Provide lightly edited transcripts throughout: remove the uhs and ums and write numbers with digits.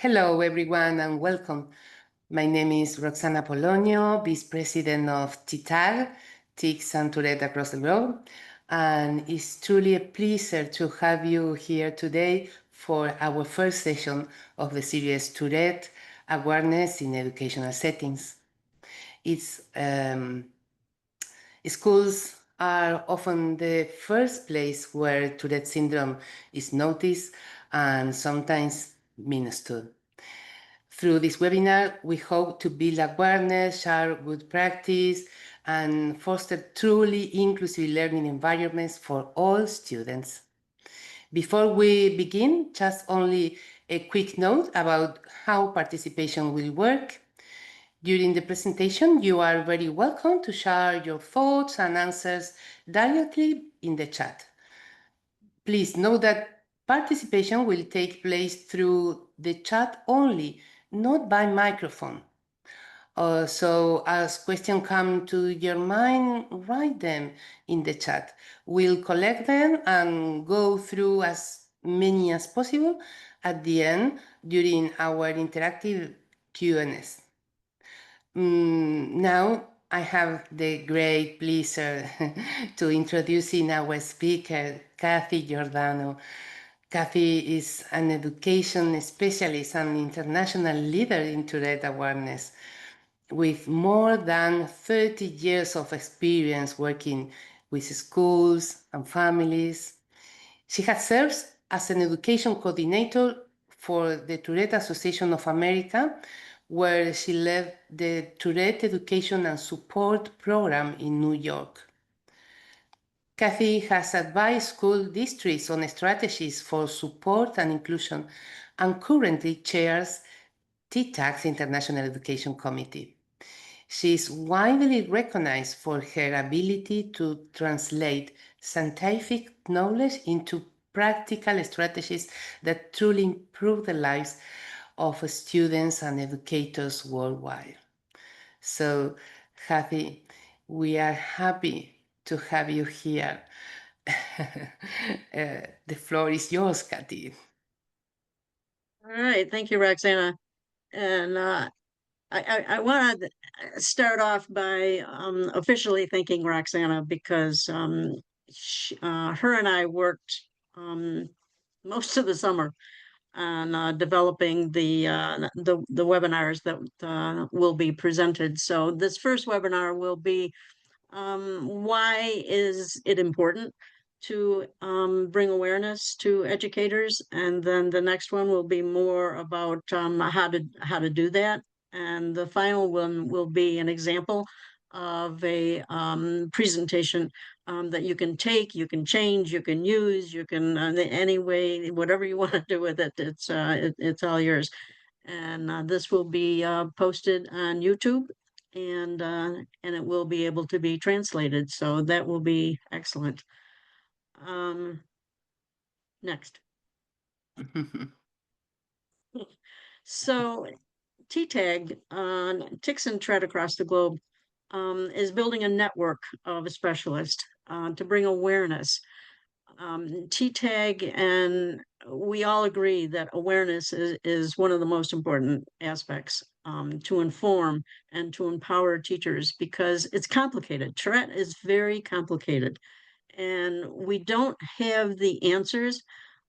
Hello, everyone, and welcome. My name is Roxana Apollonio, Vice President of TTAG, Tics and Tourette across the globe. And it's truly a pleasure to have you here today for our first session of the series Tourette Awareness in Educational Settings. Schools are often the first place where Tourette syndrome is noticed and sometimes misunderstood. Through this webinar, we hope to build awareness, share good practice, and foster truly inclusive learning environments for all students. Before we begin, just only a quick note about how participation will work. During the presentation, you are very welcome to share your thoughts and answers directly in the chat. Please note that participation will take place through the chat only, not by microphone. So as questions come to your mind, write them in the chat. We'll collect them and go through as many as possible at the end during our interactive Q&As. Now I have the great pleasure to introducing our speaker, Kathy Giordano. Kathy is an education specialist and international leader in Tourette awareness, with more than 30 years of experience working with schools and families. She has served as an education coordinator for the Tourette Association of America, where she led the Tourette Education and Support Program in New York. Kathy has advised school districts on strategies for support and inclusion and currently chairs TTAG's International Education Committee. She is widely recognized for her ability to translate scientific knowledge into practical strategies that truly improve the lives of students and educators worldwide. So, Kathy, we are happy to have you here. The floor is yours, Kathy. All right, thank you, Roxana. And I want to start off by officially thanking Roxana because her and I worked most of the summer on developing the webinars that will be presented. So this first webinar will be why is it important to bring awareness to educators, and then the next one will be more about how to do that, and the final one will be an example of a presentation that you can take, you can change, you can use, you can any way, whatever you want to do with it, it's all yours. And this will be posted on YouTube, and it will be able to be translated. So that will be excellent. Next. So TTAG, Tics and Tourette across the globe, is building a network of specialists to bring awareness. TTAG, and we all agree that awareness is one of the most important aspects to inform and to empower teachers, because it's complicated. Tourette is very complicated, and we don't have the answers.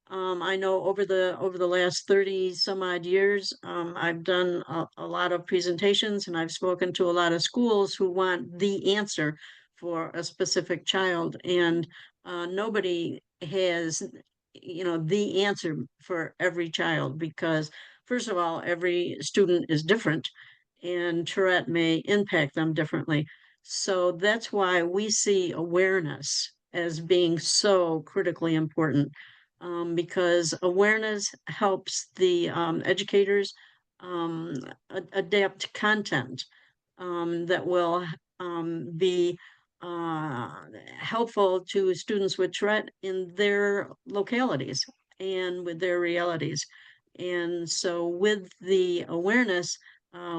I know over the last 30 some odd years, I've done a lot of presentations, and I've spoken to a lot of schools who want the answer for a specific child, and nobody has, the answer for every child, because first of all, every student is different, and Tourette may impact them differently. So that's why we see awareness as being so critically important, because awareness helps the educators adapt content that will be helpful to students with Tourette in their localities and with their realities. And so with the awareness,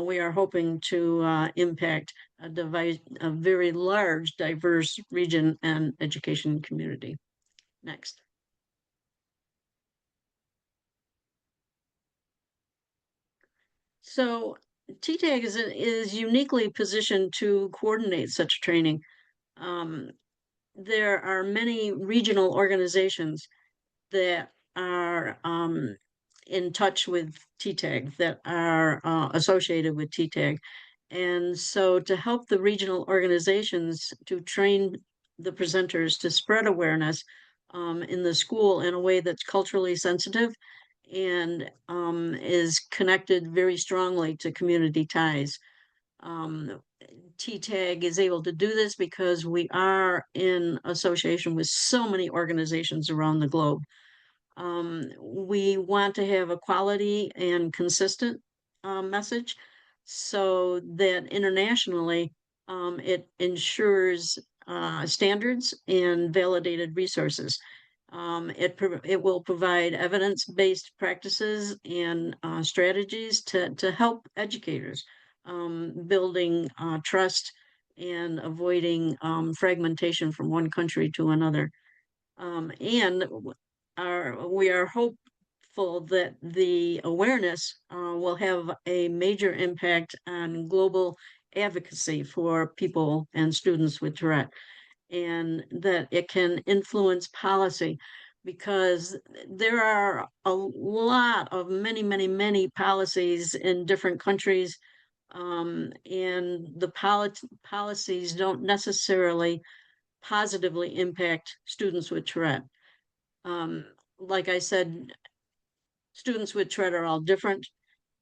we are hoping to impact a very large, diverse region and education community. Next. So TTAG is uniquely positioned to coordinate such training. Um, there are many regional organizations that are in touch with TTAG, that are associated with TTAG. And so to help the regional organizations to train the presenters to spread awareness in the school in a way that's culturally sensitive and is connected very strongly to community ties. Um, TTAG is able to do this because we are in association with so many organizations around the globe. We want to have a quality and consistent message so that internationally it ensures standards and validated resources. It will provide evidence-based practices and strategies to help educators building trust and avoiding fragmentation from one country to another. And we are hopeful that the awareness will have a major impact on global advocacy for people and students with Tourette, and that it can influence policy because there are a lot of many policies in different countries, and the policies don't necessarily positively impact students with Tourette. Um, like I said, students with Tourette are all different.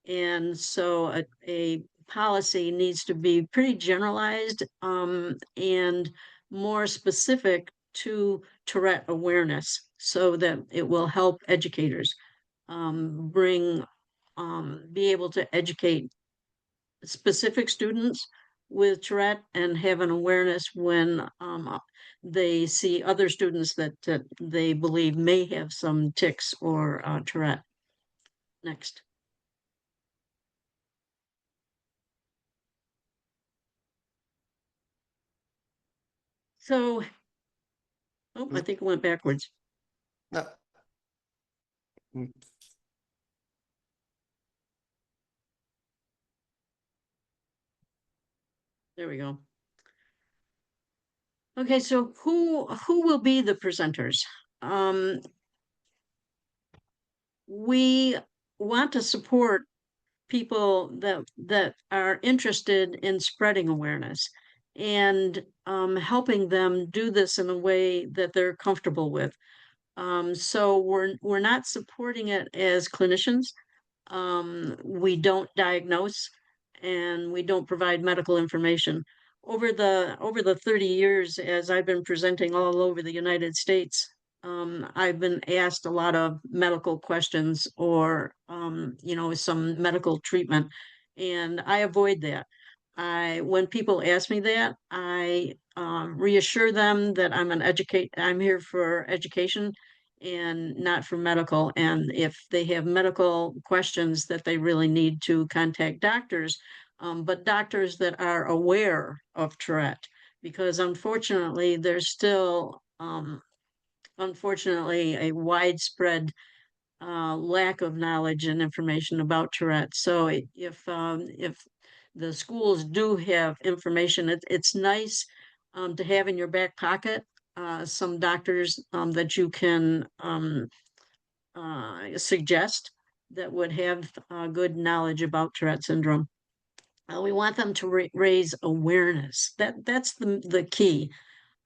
And so a policy needs to be pretty generalized and more specific to Tourette awareness so that it will help educators be able to educate specific students with Tourette and have an awareness when they see other students that they believe may have some tics or Tourette. Next. So, oh, I think it went backwards. No. Mm. There we go. Okay, so who will be the presenters? We want to support people that are interested in spreading awareness and helping them do this in a way that they're comfortable with. So we're not supporting it as clinicians. We don't diagnose and we don't provide medical information. Over the 30 years as I've been presenting all over the United States, I've been asked a lot of medical questions or some medical treatment, and I avoid that. When people ask me that, I reassure them that I'm here for education and not for medical. And if they have medical questions, that they really need to contact doctors, but doctors that are aware of Tourette, because unfortunately, there's still, unfortunately, a widespread lack of knowledge and information about Tourette. So if the schools do have information, it's nice to have in your back pocket some doctors that you can suggest that would have good knowledge about Tourette syndrome. We want them to raise awareness. That's the key,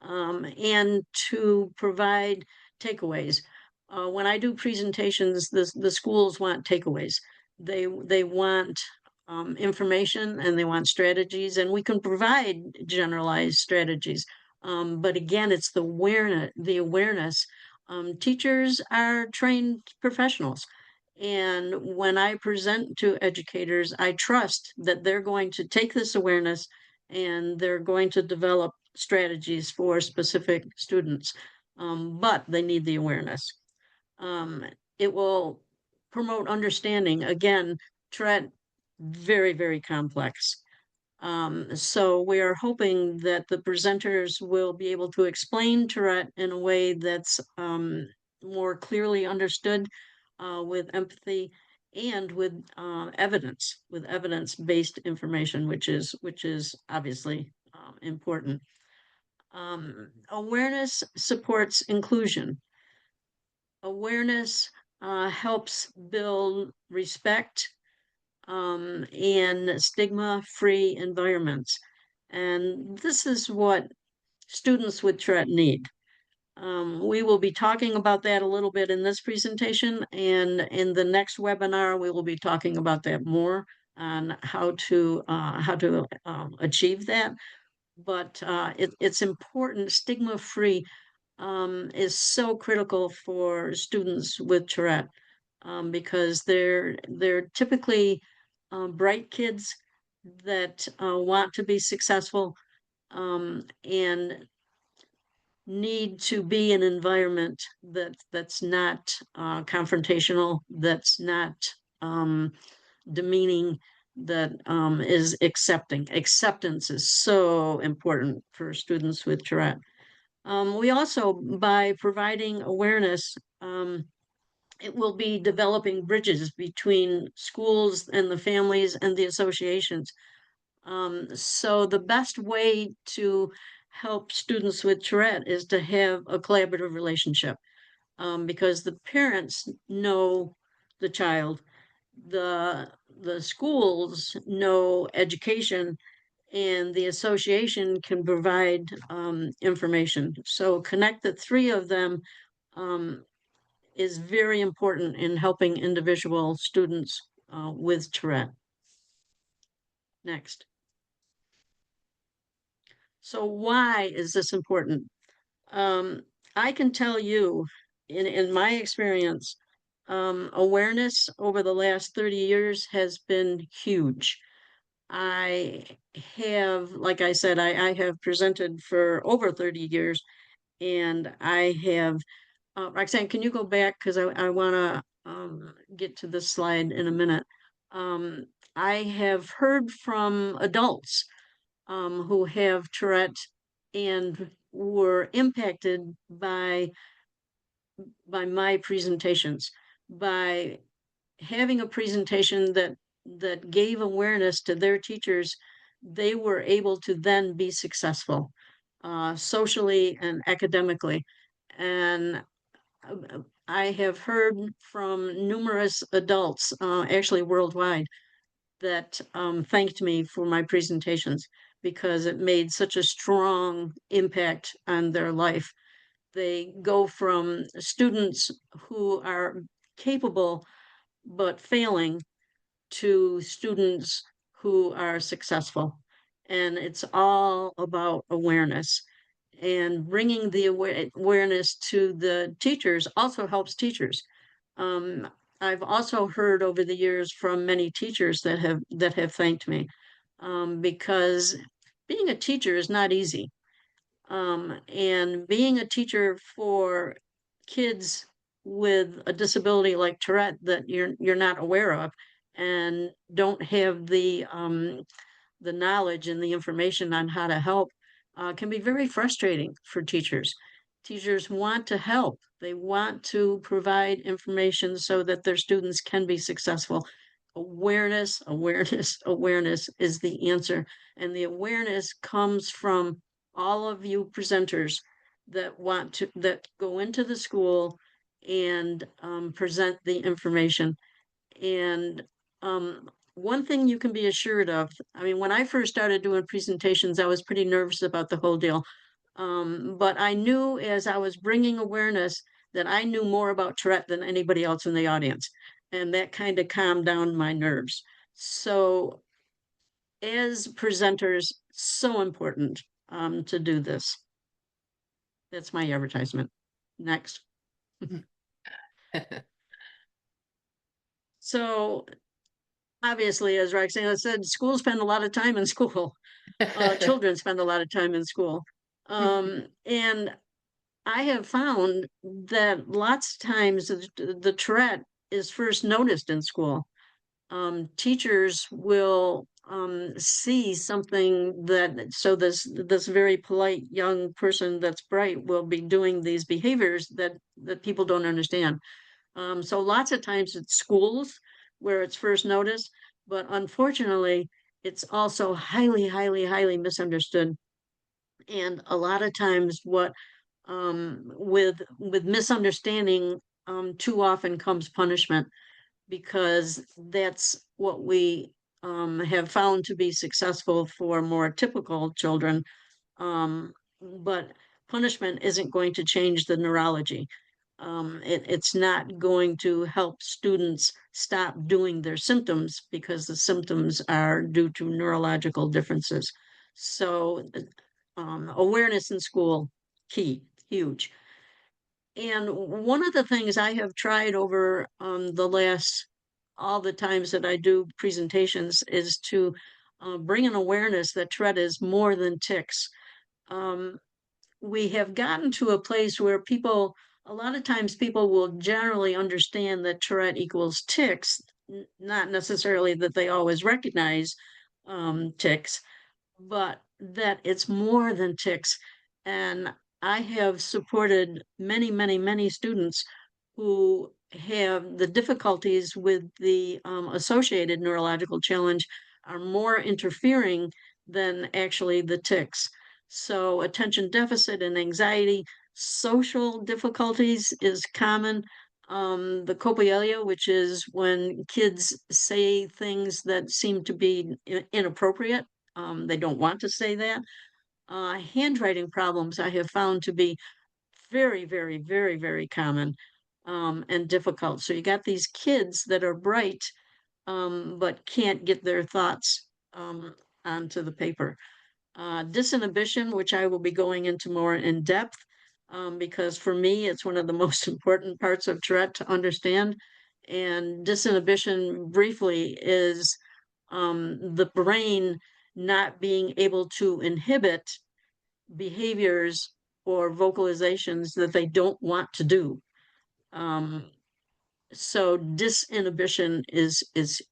and to provide takeaways. When I do presentations, the schools want takeaways. They want information and they want strategies, and we can provide generalized strategies. But again, it's the awareness. Teachers are trained professionals. And when I present to educators, I trust that they're going to take this awareness and they're going to develop strategies for specific students. But they need the awareness. Um, it will promote understanding. Again, Tourette, very complex. So we are hoping that the presenters will be able to explain Tourette in a way that's more clearly understood with empathy and with evidence-based information, which is obviously important. Awareness supports inclusion. Awareness helps build respect and stigma-free environments. And this is what students with Tourette need. We will be talking about that a little bit in this presentation, and in the next webinar, we will be talking about that more on how to achieve that. But it's important. Stigma-free is so critical for students with Tourette because they're typically bright kids that want to be successful and need to be in an environment that's not confrontational, that's not demeaning, that is accepting. Acceptance is so important for students with Tourette. We also, by providing awareness, it will be developing bridges between schools and the families and the associations. So the best way to help students with Tourette is to have a collaborative relationship because the parents know the child, the schools know education, and the association can provide information. So connect the three of them is very important in helping individual students with Tourette. Next. So why is this important? I can tell you, in my experience, awareness over the last 30 years has been huge. I have, like I said, I have presented for over 30 years, and I have, Roxanne, can you go back? Because I want to get to this slide in a minute. I have heard from adults who have Tourette and were impacted by my presentations, by having a presentation that gave awareness to their teachers. They were able to then be successful socially and academically. And I have heard from numerous adults, actually worldwide, that thanked me for my presentations because it made such a strong impact on their life. They go from students who are capable but failing to students who are successful. And it's all about awareness. And bringing the awareness to the teachers also helps teachers. I've also heard over the years from many teachers that have thanked me because being a teacher is not easy. And being a teacher for kids with a disability like Tourette that you're not aware of and don't have the knowledge and the information on how to help can be very frustrating for teachers. Teachers want to help. They want to provide information so that their students can be successful. Awareness, awareness, awareness is the answer. And the awareness comes from all of you presenters that go into the school and present the information. And one thing you can be assured of, I mean, when I first started doing presentations, I was pretty nervous about the whole deal. But I knew as I was bringing awareness that I knew more about Tourette than anybody else in the audience. And that kind of calmed down my nerves. So as presenters, so important to do this. That's my advertisement. Next. So obviously, as Roxana said, schools spend a lot of time in school. Children spend a lot of time in school. And I have found that lots of times the Tourette is first noticed in school. Teachers will see something so this very polite young person that's bright will be doing these behaviors that people don't understand. So lots of times it's schools where it's first noticed, but unfortunately, it's also highly, highly, highly misunderstood. And a lot of times what with misunderstanding too often comes punishment, because that's what we have found to be successful for more typical children. But punishment isn't going to change the neurology. It's not going to help students stop doing their symptoms, because the symptoms are due to neurological differences. So awareness in school, key, huge. And one of the things I have tried over the last, all the times that I do presentations, is to bring an awareness that Tourette is more than tics. Um, we have gotten to a place where people, a lot of times people will generally understand that Tourette equals tics, not necessarily that they always recognize tics, but that it's more than tics. And I have supported many, many, many students who have the difficulties with the associated neurological challenge are more interfering than actually the tics. So attention deficit and anxiety, social difficulties is common. The copialia, which is when kids say things that seem to be inappropriate, they don't want to say that. Handwriting problems I have found to be very, very, very, very common and difficult. So you got these kids that are bright, but can't get their thoughts onto the paper. Disinhibition, which I will be going into more in depth, because for me, it's one of the most important parts of Tourette to understand. And disinhibition, briefly, is the brain not being able to inhibit behaviors or vocalizations that they don't want to do. Um, so disinhibition is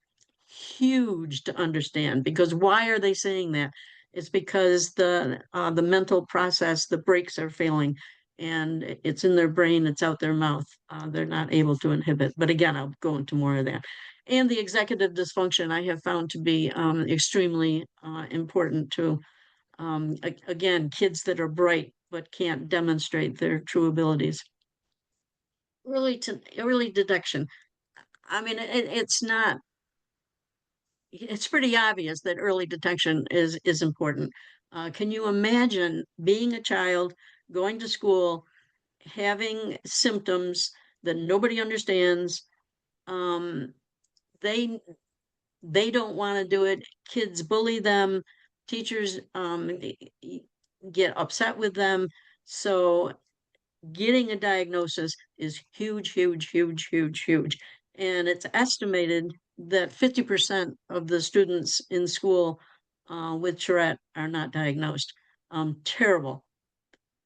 huge to understand, because why are they saying that? It's because the mental process, the brakes are failing, and it's in their brain, it's out their mouth. They're not able to inhibit. But again, I'll go into more of that. And the executive dysfunction I have found to be extremely important too. Again, kids that are bright but can't demonstrate their true abilities. Early detection. I mean, it's not, it's pretty obvious that early detection is important. Can you imagine being a child, going to school, having symptoms that nobody understands? Um, they they don't want to do it. Kids bully them. Teachers get upset with them. So getting a diagnosis is huge, huge, huge, huge, huge. And it's estimated that 50% of the students in school with Tourette are not diagnosed. Terrible.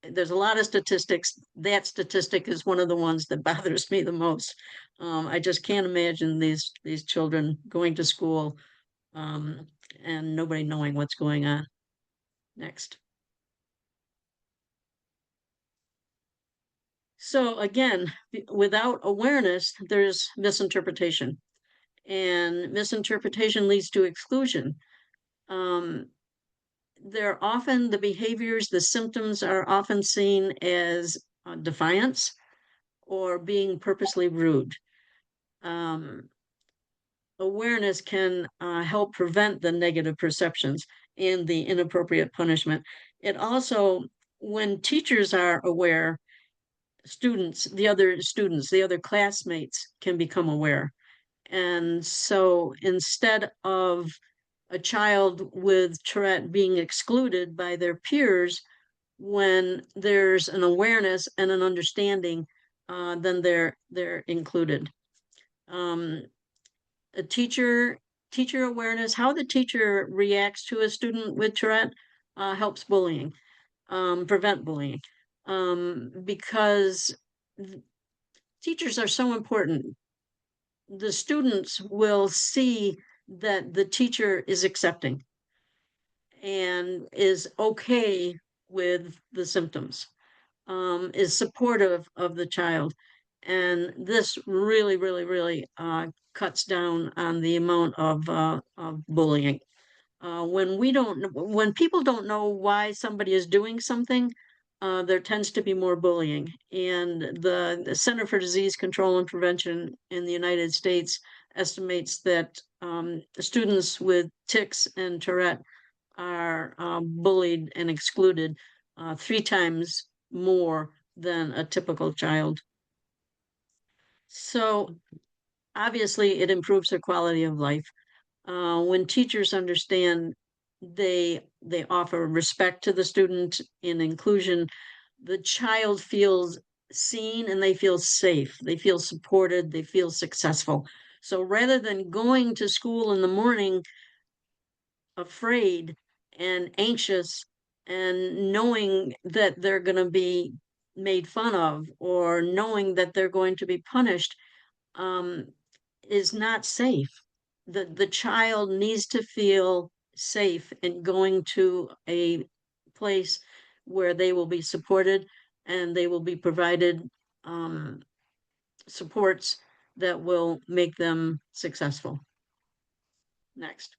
There's a lot of statistics. That statistic is one of the ones that bothers me the most. I just can't imagine these children going to school and nobody knowing what's going on. Next. So again, without awareness, there's misinterpretation, and misinterpretation leads to exclusion. Um, they're often, the behaviors, the symptoms are often seen as defiance or being purposely rude. Um, awareness can help prevent the negative perceptions and the inappropriate punishment. It also, when teachers are aware, students, the other classmates can become aware. And so instead of a child with Tourette being excluded by their peers, when there's an awareness and an understanding, then they're included. A teacher awareness, how the teacher reacts to a student with Tourette helps bullying, prevent bullying, because teachers are so important. The students will see that the teacher is accepting and is okay with the symptoms, is supportive of the child. And this really, really, really cuts down on the amount of bullying. When people don't know why somebody is doing something, there tends to be more bullying. And the Center for Disease Control and Prevention in the United States estimates that students with tics and Tourette are bullied and excluded 3 times more than a typical child. So obviously, it improves their quality of life. When teachers understand, they offer respect to the student in inclusion. The child feels seen and they feel safe. They feel supported. They feel successful. So rather than going to school in the morning afraid and anxious and knowing that they're going to be made fun of or knowing that they're going to be punished, um, is not safe. The child needs to feel safe in going to a place where they will be supported and they will be provided um, supports that will make them successful. Next.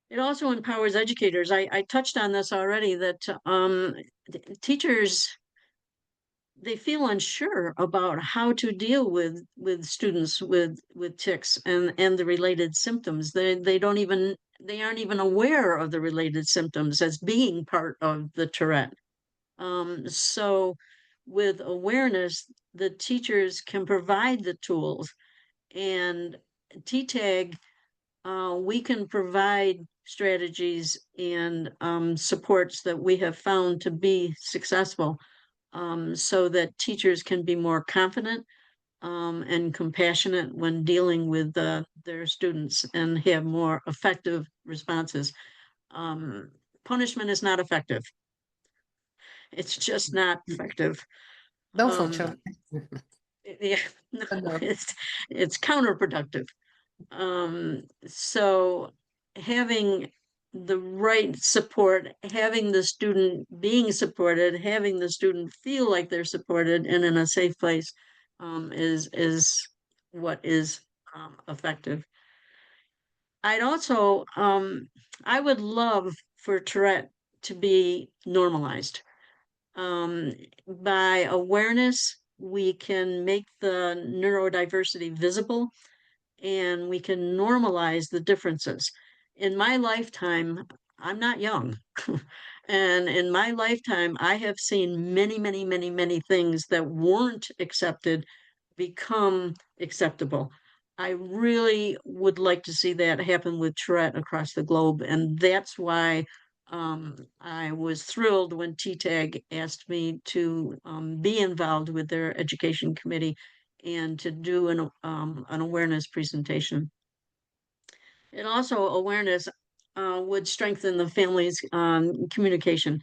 It also empowers educators. I touched on this already, that teachers, they feel unsure about how to deal with students with tics and the related symptoms. They aren't even aware of the related symptoms as being part of the Tourette. So with awareness, the teachers can provide the tools, and TTAG, we can provide strategies and supports that we have found to be successful, so that teachers can be more confident and compassionate when dealing with their students and have more effective responses. Punishment is not effective. It's just not effective. Um, Unfortunately. yeah, no, No. it's counterproductive. So having the right support, having the student being supported, having the student feel like they're supported and in a safe place, is what is effective. I'd also I would love for Tourette to be normalized. By awareness, we can make the neurodiversity visible and we can normalize the differences. In my lifetime, I'm not young. And in my lifetime, I have seen many, many, many, many things that weren't accepted become acceptable. I really would like to see that happen with Tourette across the globe. And that's why I was thrilled when TTAG asked me to be involved with their education committee and to do an awareness presentation. And also awareness would strengthen the family's communication.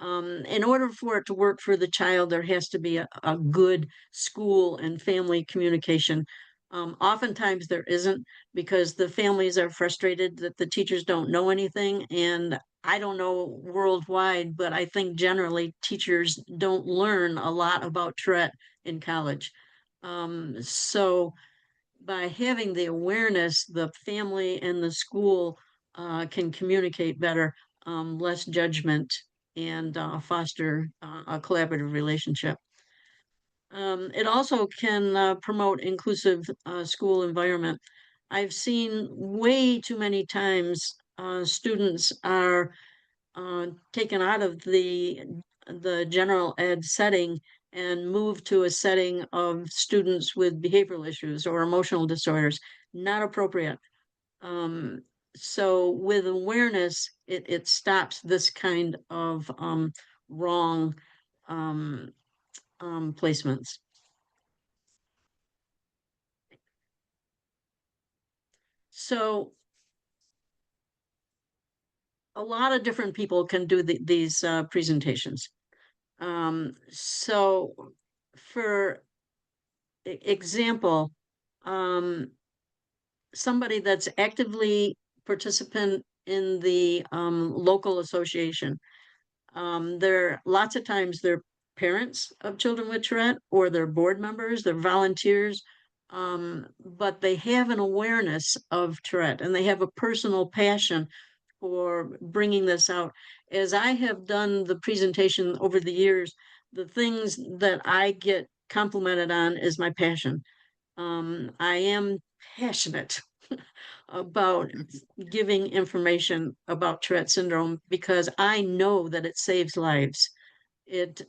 In order for it to work for the child, there has to be a good school and family communication. Oftentimes there isn't, because the families are frustrated that the teachers don't know anything. And I don't know worldwide, but I think generally teachers don't learn a lot about Tourette in college. So by having the awareness, the family and the school can communicate better, less judgment, and foster a collaborative relationship. It also can promote inclusive school environment. I've seen way too many times students are taken out of the general ed setting and moved to a setting of students with behavioral issues or emotional disorders. Not appropriate. Um, so with awareness, it stops this kind of wrong um, placements. So a lot of different people can do these presentations. So for example, somebody that's actively participant in the local association, They're lots of times they're parents of children with Tourette, or they're board members, they're volunteers, but they have an awareness of Tourette and they have a personal passion for bringing this out. As I have done the presentation over the years, the things that I get complimented on is my passion. I am passionate about giving information about Tourette syndrome because I know that it saves lives. It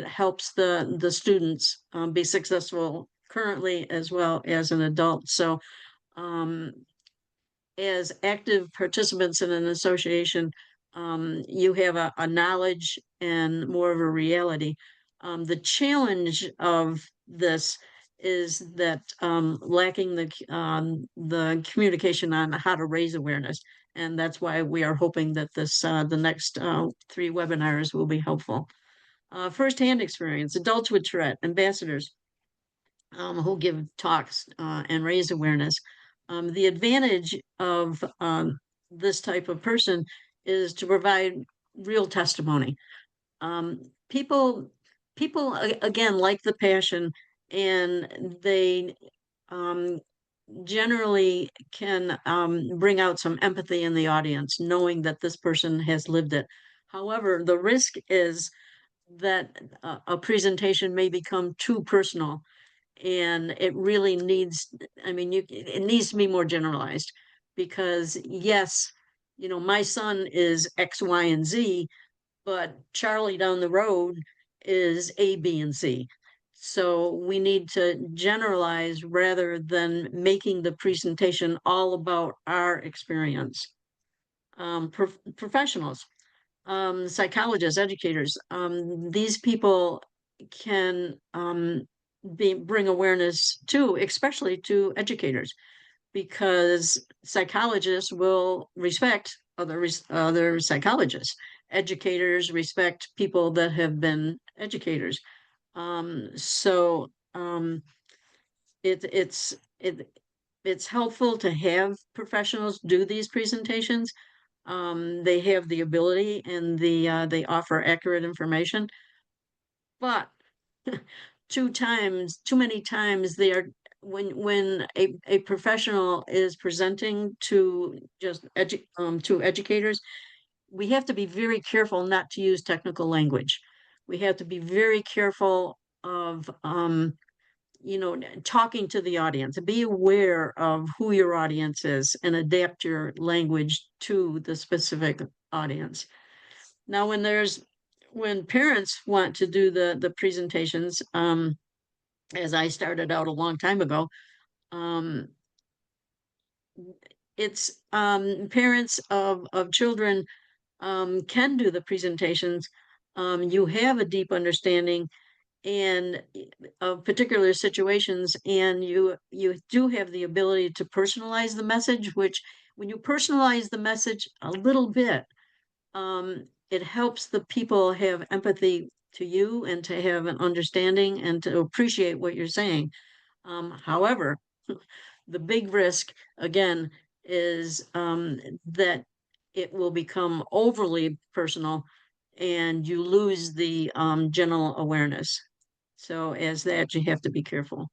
helps the students be successful currently as well as an adult. So um, as active participants in an association, you have a knowledge and more of a reality. The challenge of this is that lacking the communication on how to raise awareness, and that's why we are hoping that the next 3 webinars will be helpful. Firsthand experience: adults with Tourette, ambassadors who give talks and raise awareness. The advantage of this type of person is to provide real testimony. Um, people, people again like the passion, and they generally can bring out some empathy in the audience, knowing that this person has lived it. However, the risk is that a presentation may become too personal, and it really needs, I mean, it needs to be more generalized, because yes, my son is X, Y, and Z, but Charlie down the road is A, B, and C. So we need to generalize rather than making the presentation all about our experience. Professionals, psychologists, educators, these people can bring awareness to, especially to educators, because psychologists will respect other psychologists. Educators respect people that have been educators. So it's helpful to have professionals do these presentations. They have the ability, and they offer accurate information, but too many times they are, when a professional is presenting to to educators, we have to be very careful not to use technical language. We have to be very careful of talking to the audience, be aware of who your audience is and adapt your language to the specific audience. Now, when parents want to do the presentations, as I started out a long time ago, um, it's parents of children can do the presentations. You have a deep understanding and of particular situations, and you do have the ability to personalize the message, which when you personalize the message a little bit, it helps the people have empathy to you and to have an understanding and to appreciate what you're saying. However, the big risk again is that it will become overly personal and you lose the general awareness. So as that, you have to be careful.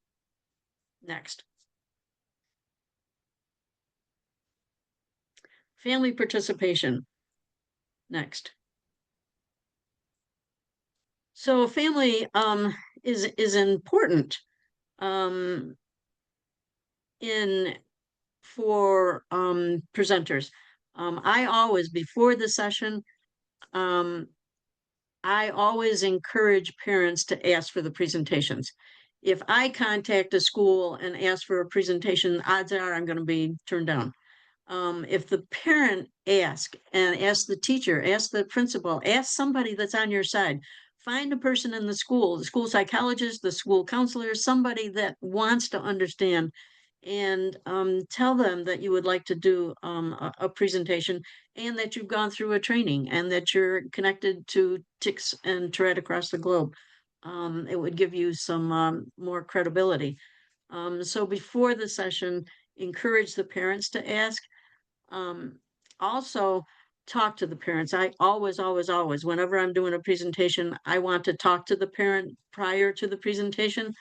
Next. Family participation. Next. So family is important um, in for presenters. I always, before the session, um, I always encourage parents to ask for the presentations. If I contact a school and ask for a presentation, odds are I'm going to be turned down. If the parent asks, and ask the teacher, ask the principal, ask somebody that's on your side, find a person in the school psychologist, the school counselor, somebody that wants to understand, and tell them that you would like to do a presentation, and that you've gone through a training, and that you're connected to tics and Tourette across the globe. It would give you some more credibility. So before the session, encourage the parents to ask. Also, talk to the parents. I always, always, whenever I'm doing a presentation, I want to talk to the parent prior to the presentation.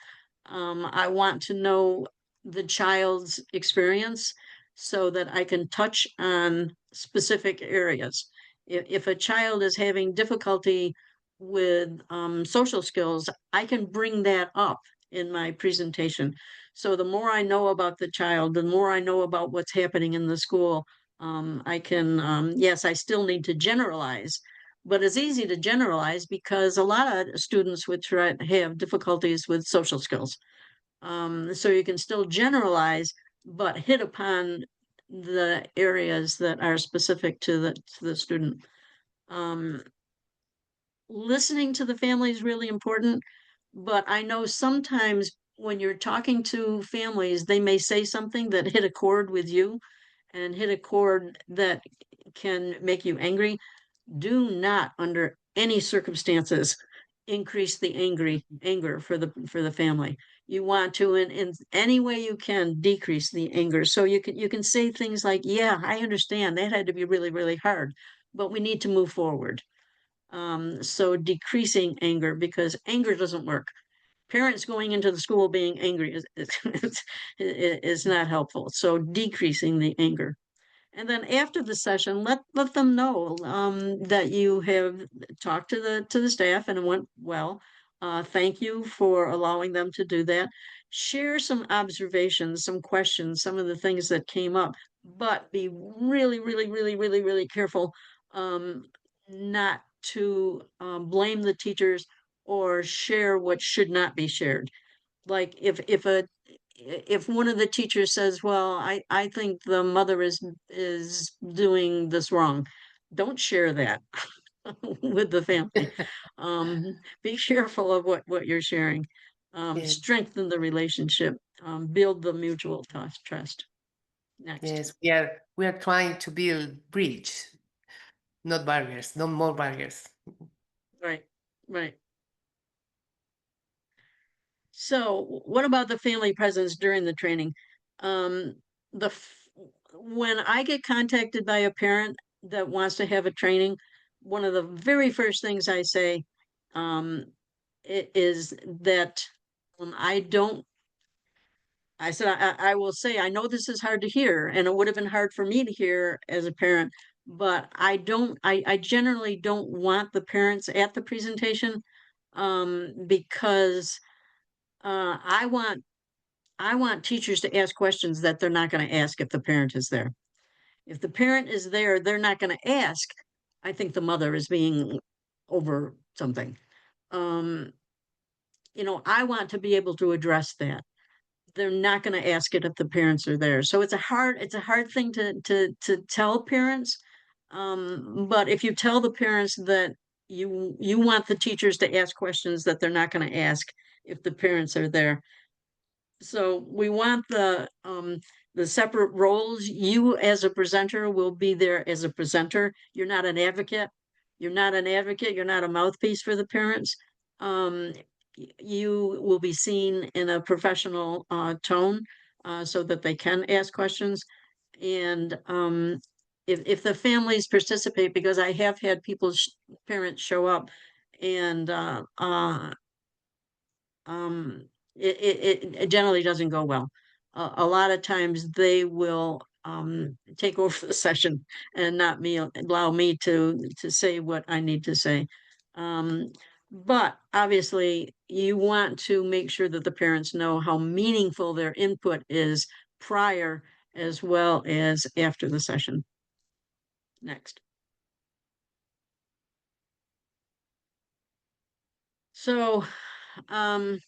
I want to know the child's experience so that I can touch on specific areas. If a child is having difficulty with social skills, I can bring that up in my presentation. So the more I know about the child, the more I know about what's happening in the school, I can, yes, I still need to generalize, but it's easy to generalize because a lot of students with Tourette have difficulties with social skills. So you can still generalize, but hit upon the areas that are specific to the student. Um, Listening to the family is really important, but I know sometimes when you're talking to families, they may say something that hit a chord with you and hit a chord that can make you angry. Do not, under any circumstances, increase the anger for the family. You want to, in any way you can, decrease the anger. So you can say things like, "Yeah, I understand that had to be really, really hard, but we need to move forward." So decreasing anger, because anger doesn't work. Parents going into the school being angry is not helpful. So decreasing the anger. And then after the session, let them know that you have talked to the staff and it went well. Thank you for allowing them to do that. Share some observations, some questions, some of the things that came up, but be really, really, really, really, really careful not to blame the teachers or share what should not be shared. Like if one of the teachers says, "Well, I think the mother is doing this wrong," don't share that with the family. Be careful of what you're sharing. Yes, Strengthen the relationship. Build the mutual trust. Next. yes, we are trying to build bridge, not barriers, no more barriers. Right. Right. So, what about the family presence during the training? Um, the when I get contacted by a parent that wants to have a training, one of the very first things I say um, is that I don't. I said I will say I know this is hard to hear, and it would have been hard for me to hear as a parent. But I don't. I generally don't want the parents at the presentation because I want teachers to ask questions that they're not going to ask if the parent is there. If the parent is there, they're not going to ask. I think the mother is being over something. Um, I want to be able to address that. They're not going to ask it if the parents are there. So it's a hard thing to tell parents. But if you tell the parents that you want the teachers to ask questions that they're not going to ask if the parents are there, so we want the separate roles. You as a presenter will be there as a presenter. You're not an advocate. You're not an advocate. You're not a mouthpiece for the parents. Um, you will be seen in a professional tone so that they can ask questions. And if the families participate, because I have had parents show up and um, it generally doesn't go well. A lot of times they will take over the session and not me allow me to say what I need to say. Um, but obviously, you want to make sure that the parents know how meaningful their input is prior as well as after the session. Next. So, um,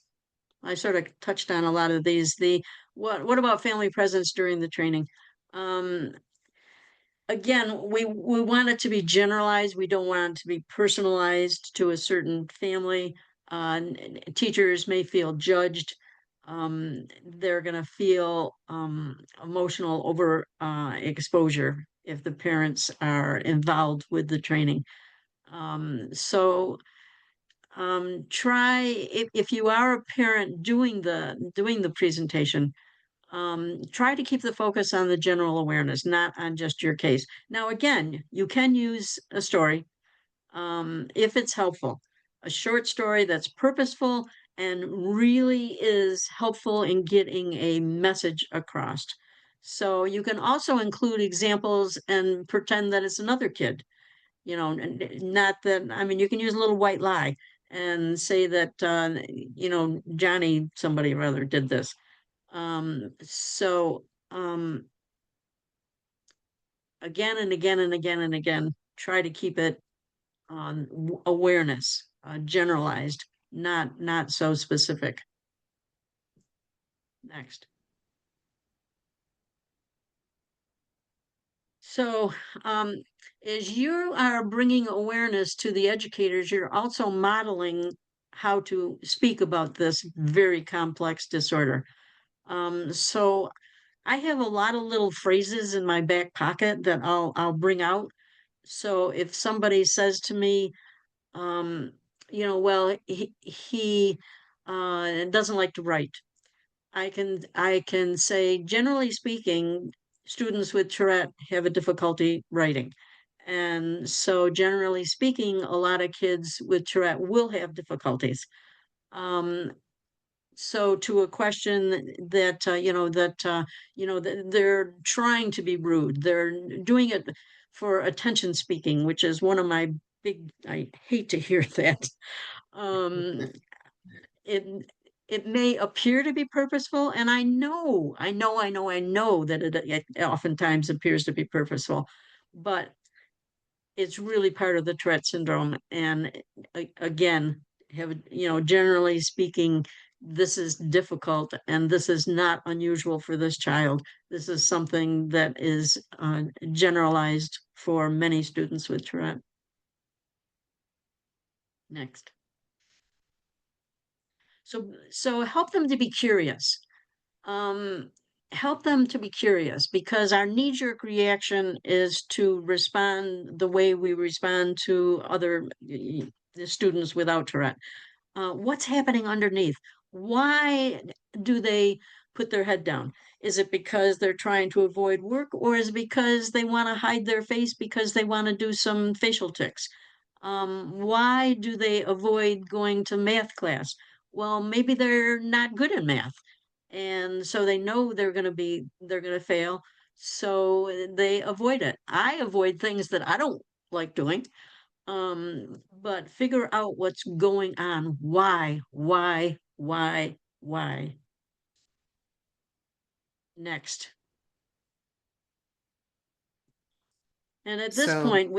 I sort of touched on a lot of these. What about family presence during the training? Um, again, we want it to be generalized. We don't want it to be personalized to a certain family. Teachers may feel judged. They're going to feel emotional over exposure if the parents are involved with the training. So try if you are a parent doing the presentation, Try to keep the focus on the general awareness, not on just your case. Now, again, you can use a story if it's helpful, a short story that's purposeful and really is helpful in getting a message across. So you can also include examples and pretend that it's another kid, not that, I mean, you can use a little white lie and say that, Johnny, somebody or other did this. So again and again and again and again, try to keep it on awareness, generalized, not so specific. Next. So, as you are bringing awareness to the educators, you're also modeling how to speak about this very complex disorder. So I have a lot of little phrases in my back pocket that I'll bring out. So if somebody says to me, well, he doesn't like to write, I can say, generally speaking, students with Tourette have a difficulty writing. And so generally speaking, a lot of kids with Tourette will have difficulties. Um, so to a question that they're trying to be rude, they're doing it for attention speaking, which is one of my big, I hate to hear that. Um, it it may appear to be purposeful, and I know that it oftentimes appears to be purposeful, but it's really part of the Tourette syndrome. And again, generally speaking, this is difficult and this is not unusual for this child. This is something that is generalized for many students with Tourette. Next. So help them to be curious. Help them to be curious, because our knee-jerk reaction is to respond the way we respond to other the students without Tourette. What's happening underneath? Why do they put their head down? Is it because they're trying to avoid work, or is it because they want to hide their face because they want to do some facial tics? Why do they avoid going to math class? Well, maybe they're not good in math. And so they know they're going to fail. So they avoid it. I avoid things that I don't like doing. But figure out what's going on. Why? Next. And at this So, point,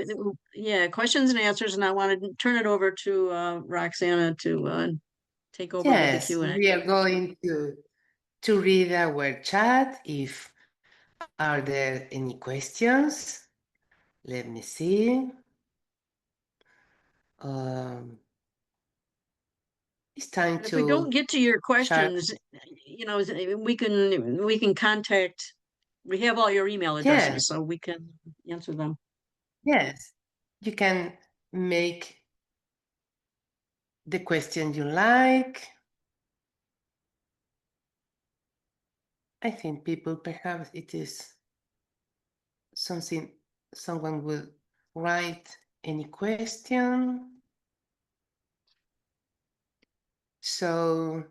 questions and answers, and I want to turn it over to Roxana to take over with the yes, Q&A. we are going to read our chat. If are there any questions? Let me see. It's time If we don't to get to your share. questions, we can contact. We have all your email Yes, addresses, so we can answer them. yes. You can make the question you like. I think people, perhaps it is something someone will write any question. So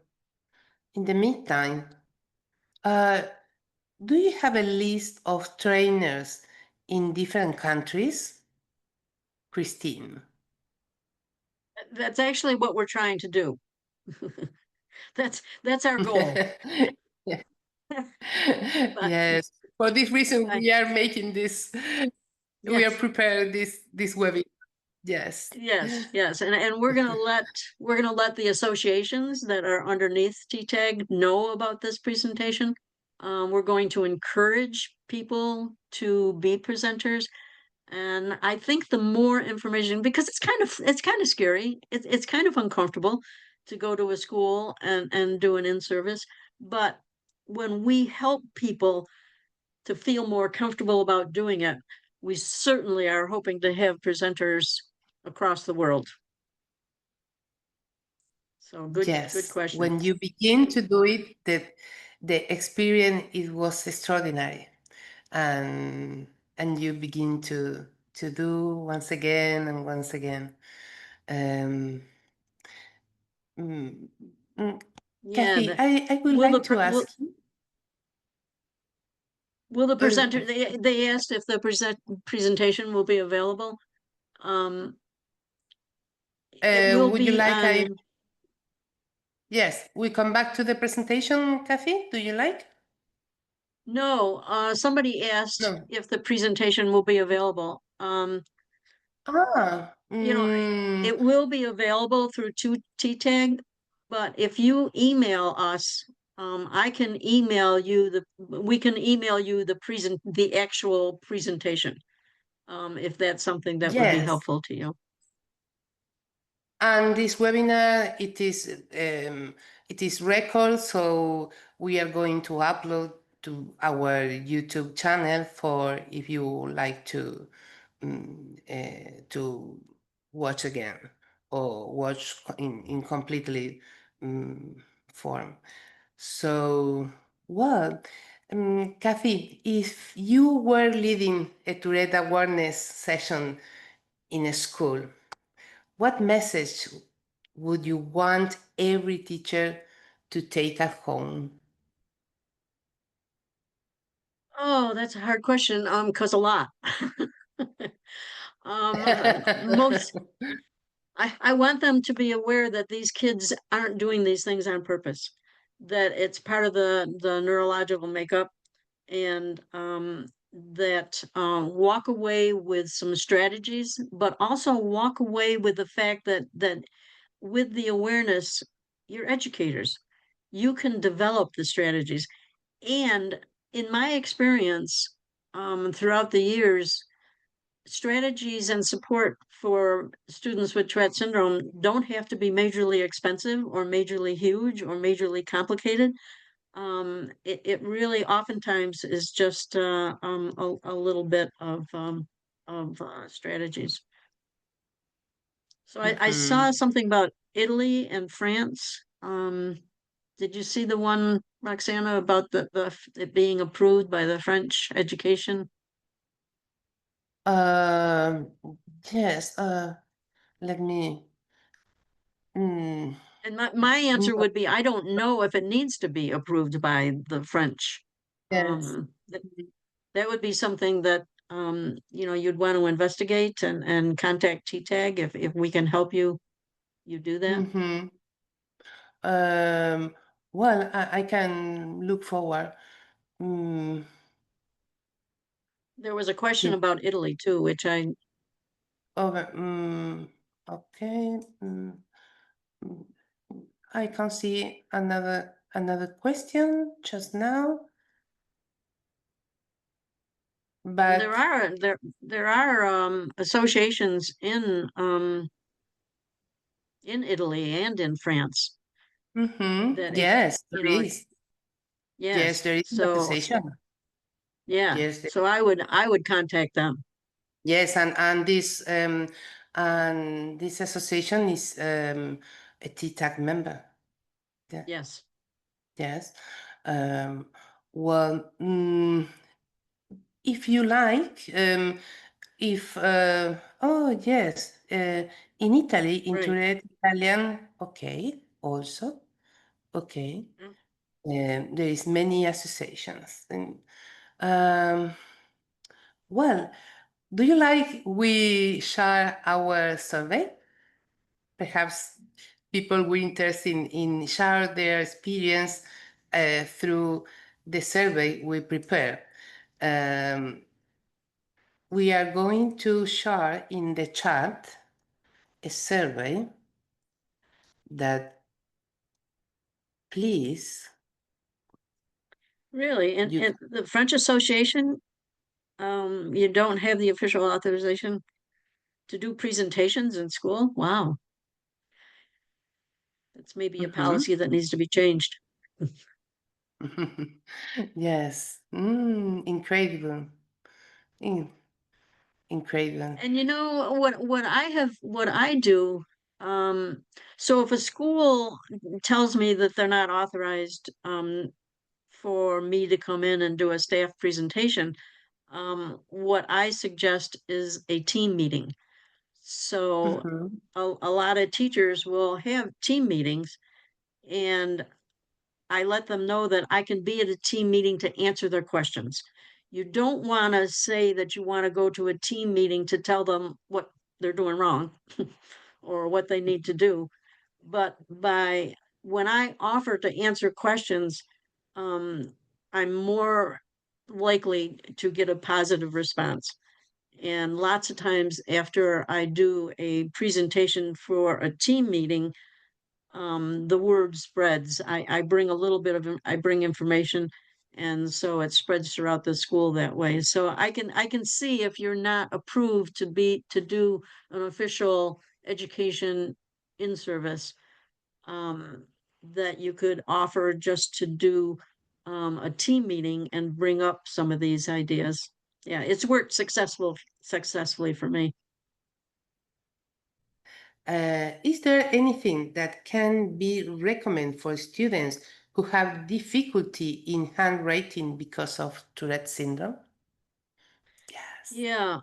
in the meantime, do you have a list of trainers in different countries, Christine? That's actually what we're trying to do. That's our goal. But Yes. For this reason, I, we are making this. We are yes, preparing this webinar. Yes. yes, and we're gonna let the associations that are underneath TTAG know about this presentation. We're going to encourage people to be presenters. And I think the more information, because it's kind of scary, it's kind of uncomfortable to go to a school and do an in-service. But when we help people to feel more comfortable about doing it, we certainly are hoping to have presenters across the world. So good Yes. question. When you begin to do it, the experience, it was extraordinary, and you begin to do once again and once again. Um, mm, mm, Yeah, Kathy, I would will like to will, ask. will the presenter, uh, they asked if the presentation will be available. It will would you be like I? on, Yes, we come back to the presentation, Kathy. Do you like? no, somebody asked No. if the presentation will be available. Ah. You know, it will be available through TTAG, but if you email us, I can email you we can email you the actual presentation, if that's something that would be Yes. helpful to you. And this webinar, it is record, so we are going to upload to our YouTube channel for if you like to watch again or watch in completely form. So, well, Kathy, if you were leading a Tourette awareness session in a school, what message would you want every teacher to take at home? Oh, that's a hard question. Because a lot. Most I want them to be aware that these kids aren't doing these things on purpose, that it's part of the neurological makeup, and that walk away with some strategies, but also walk away with the fact that with the awareness, you're educators. You can develop the strategies. And in my experience, throughout the years, strategies and support for students with Tourette syndrome don't have to be majorly expensive or majorly huge or majorly complicated. It really oftentimes is just a little bit of strategies. So I saw Mhm. something about Italy and France. Did you see the one, Roxana, about it being approved by the French education? Um, yes, let me. Mm, And my answer no, would be, I don't know if it needs to be approved by the French. yes. That that would be something that you'd want to investigate and contact TTAG if we can help you do that. Mm-hmm. Um, well, I can look forward. Mm, There was a question to about Italy too, which I over. Okay. Mm, I can see another question just now, there but are there are associations in Italy and in France that if yes, you there know is. Yes, yes, there is an so association. yeah, Yes, so I would contact them. yes, and this association is a TTAG member. Yeah, Yes. yes. Um, well, if you like, if oh yes, in Italy, in Right. Tourette Italian, okay, also okay. Mm. There is many associations, and um, well, do you like we share our survey? Perhaps people were interested in share their experience through the survey we prepare. Um, we are going to share in the chat a survey that please Really, you and the French Association, you don't have the official authorization to do presentations in school? Wow, that's maybe a Mhm. policy that needs to be changed. Yes, incredible. In- Incredible. And what I do, so if a school tells me that they're not authorized for me to come in and do a staff presentation, what I suggest is a team meeting. So Mhm. a lot of teachers will have team meetings, and I let them know that I can be at a team meeting to answer their questions. You don't want to say that you want to go to a team meeting to tell them what they're doing wrong or what they need to do. But by when I offer to answer questions, um, I'm more likely to get a positive response. And lots of times after I do a presentation for a team meeting, the word spreads. I bring a little bit of, I bring information, and so it spreads throughout the school that way. So I can see if you're not approved to do an official education in service, um, that you could offer just to do a team meeting and bring up some of these ideas. Yeah, it's worked successfully for me. Is there anything that can be recommended for students who have difficulty in handwriting because of Tourette syndrome? Yes. Yeah,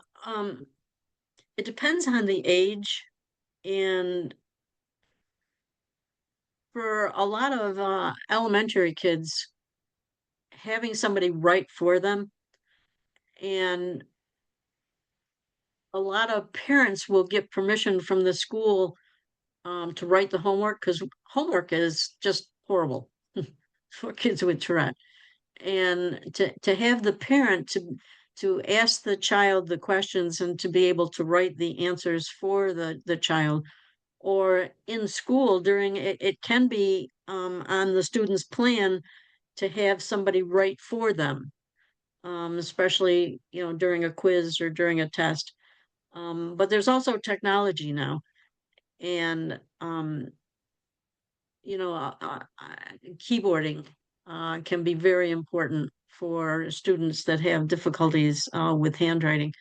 it depends on the age, and for a lot of elementary kids, having somebody write for them, and a lot of parents will get permission from the school to write the homework, because homework is just horrible for kids with Tourette. And to have the parent to ask the child the questions and to be able to write the answers for the child, or in school during it, it can be on the student's plan to have somebody write for them, especially during a quiz or during a test. But there's also technology now, and keyboarding can be very important for students that have difficulties with handwriting.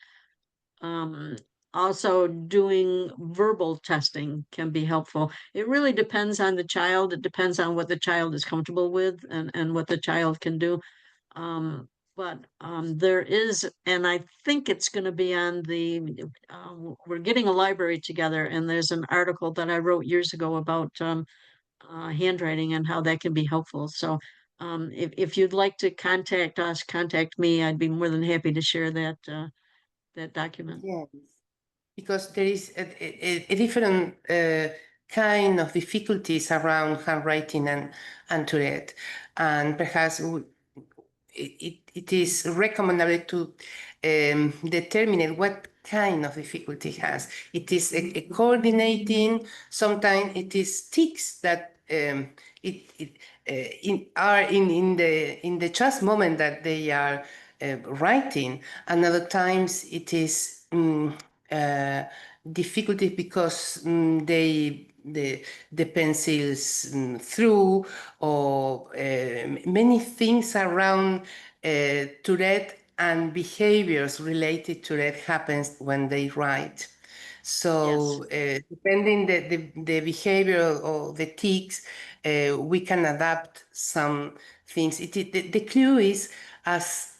Um, Also, doing verbal testing can be helpful. It really depends on the child. It depends on what the child is comfortable with, and what the child can do. But there is, and I think it's going to be on we're getting a library together, and there's an article that I wrote years ago about handwriting and how that can be helpful. So if you'd like to contact us, contact me. I'd be more than happy to share that document. Yes, because there is a different kind of difficulties around handwriting and Tourette, and perhaps it is recommendable to determine what kind of difficulty it has. It is a coordinating. Sometimes it is tics that are in the just moment that they are writing, and other times it is difficulty because the pencils through, or many things around Tourette and behaviors related to Tourette happens when they write. Yes. So depending the behavior or the tics, we can adapt some things. The clue is, as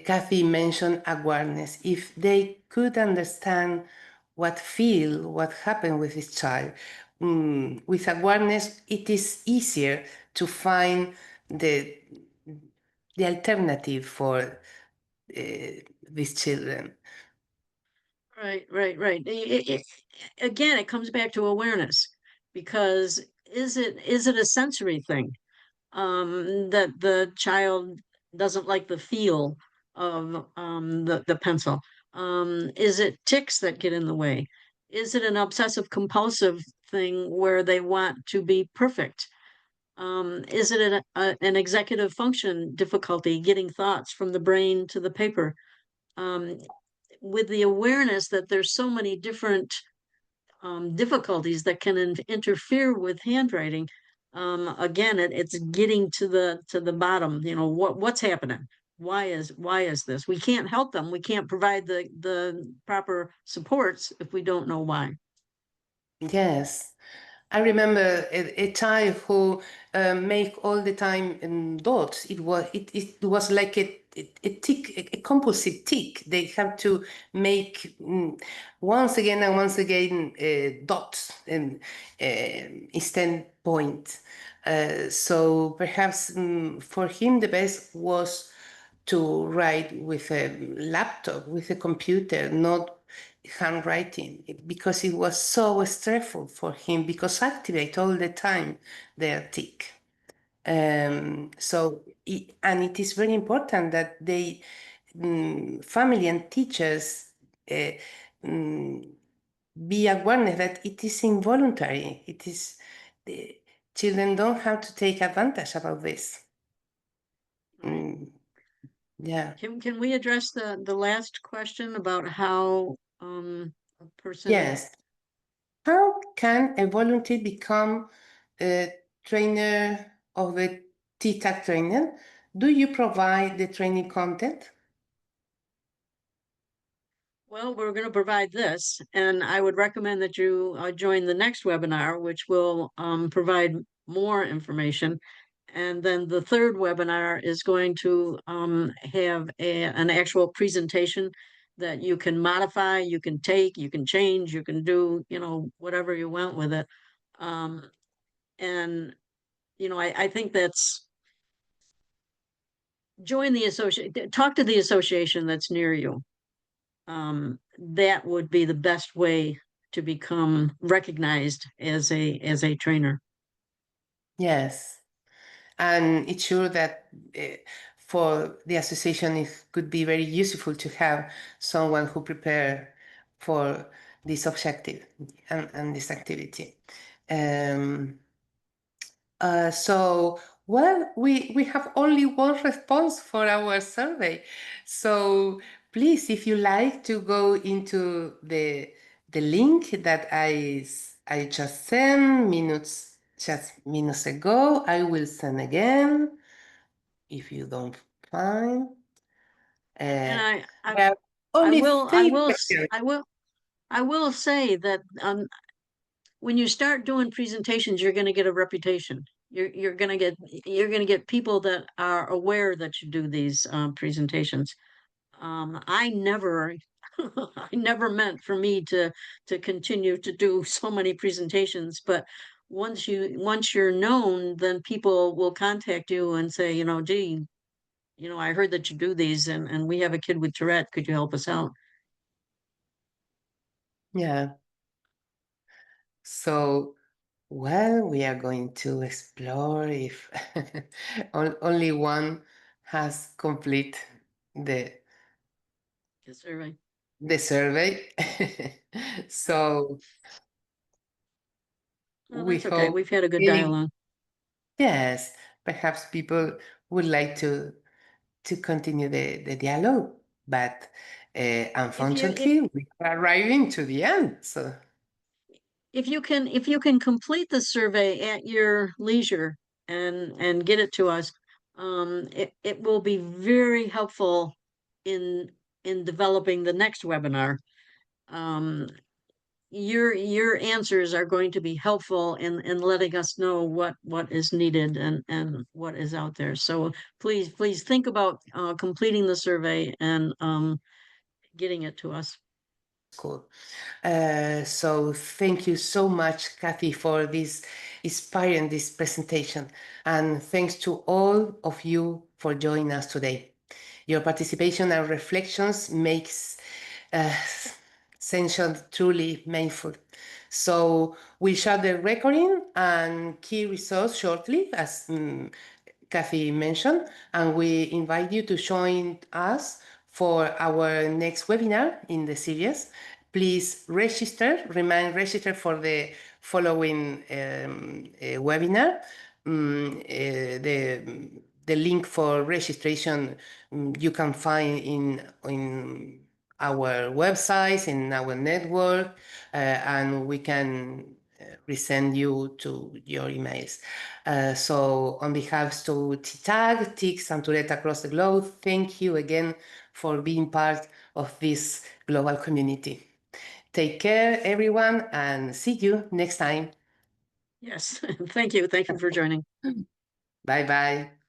Kathy mentioned, awareness. If they could understand what happened with this child, with awareness, it is easier to find the the alternative for these children. Right. Again, it comes back to awareness, because is it a sensory thing, that the child doesn't like the feel of the pencil? Is it tics that get in the way? Is it an obsessive compulsive thing where they want to be perfect? Is it an executive function difficulty getting thoughts from the brain to the paper? Um, with the awareness that there's so many different difficulties that can interfere with handwriting. Again, it's getting to the bottom. What's happening? Why is this? We can't help them. We can't provide the proper supports if we don't know why. Yes. I remember a child who make all the time dots. It was like a tick, a compulsive tick. They have to make once again and once again dots and instead point. So perhaps for him the best was to write with a laptop, with a computer, not handwriting, because it was so stressful for him, because activate all the time their tick. So, and it is very important that they, family and teachers, be awareness that it is involuntary. It is, the children don't have to take advantage about this. Right. Yeah. Can we address the last question about how a person? Yes. How can a volunteer become a trainer of a TTAG trainer? Do you provide the training content? Well, we're going to provide this, and I would recommend that you join the next webinar, which will provide more information. And then the third webinar is going to have an actual presentation that you can modify, you can take, you can change, you can do, whatever you want with it. And, I think that's join the association, talk to the association that's near you. That would be the best way to become recognized as a trainer. Yes. And it's sure that for the association, it could be very useful to have someone who prepare for this objective and this activity. So, well, we have only one response for our survey. So please, if you like to go into the link that I just sent minutes ago, I will send again if you don't find. And There are only three questions. I will say that when you start doing presentations, you're going to get a reputation. You're going to get people that are aware that you do these presentations. I never I never meant for me to continue to do so many presentations, but once you're known, then people will contact you and say, gee, I heard that you do these, and we have a kid with Tourette. Could you help us out? Yeah. So, well, we are going to explore if only one has complete the The survey. the survey. So Well, we that's okay. hope We've had a good any, dialogue. yes, perhaps people would like to continue the dialogue, but If unfortunately we are arriving to the end. So if you can complete the survey at your leisure and get it to us, it will be very helpful in developing the next webinar. Um, your answers are going to be helpful in letting us know what is needed and what is out there. So please think about completing the survey and getting it to us. cool. So thank you so much, Kathy, for this inspiring this presentation. And thanks to all of you for joining us today. Your participation and reflections makes session truly meaningful. So we'll share the recording and key results shortly, as Kathy mentioned, and we invite you to join us for our next webinar in the series. Please remain registered for the following webinar. The link for registration you can find in our websites, in our network, and we can resend you to your emails. So on behalf to TTAG, TICS, and Tourette across the globe, thank you again for being part of this global community. Take care, everyone, and see you next time. Yes, thank you. Thank you for joining. Bye bye.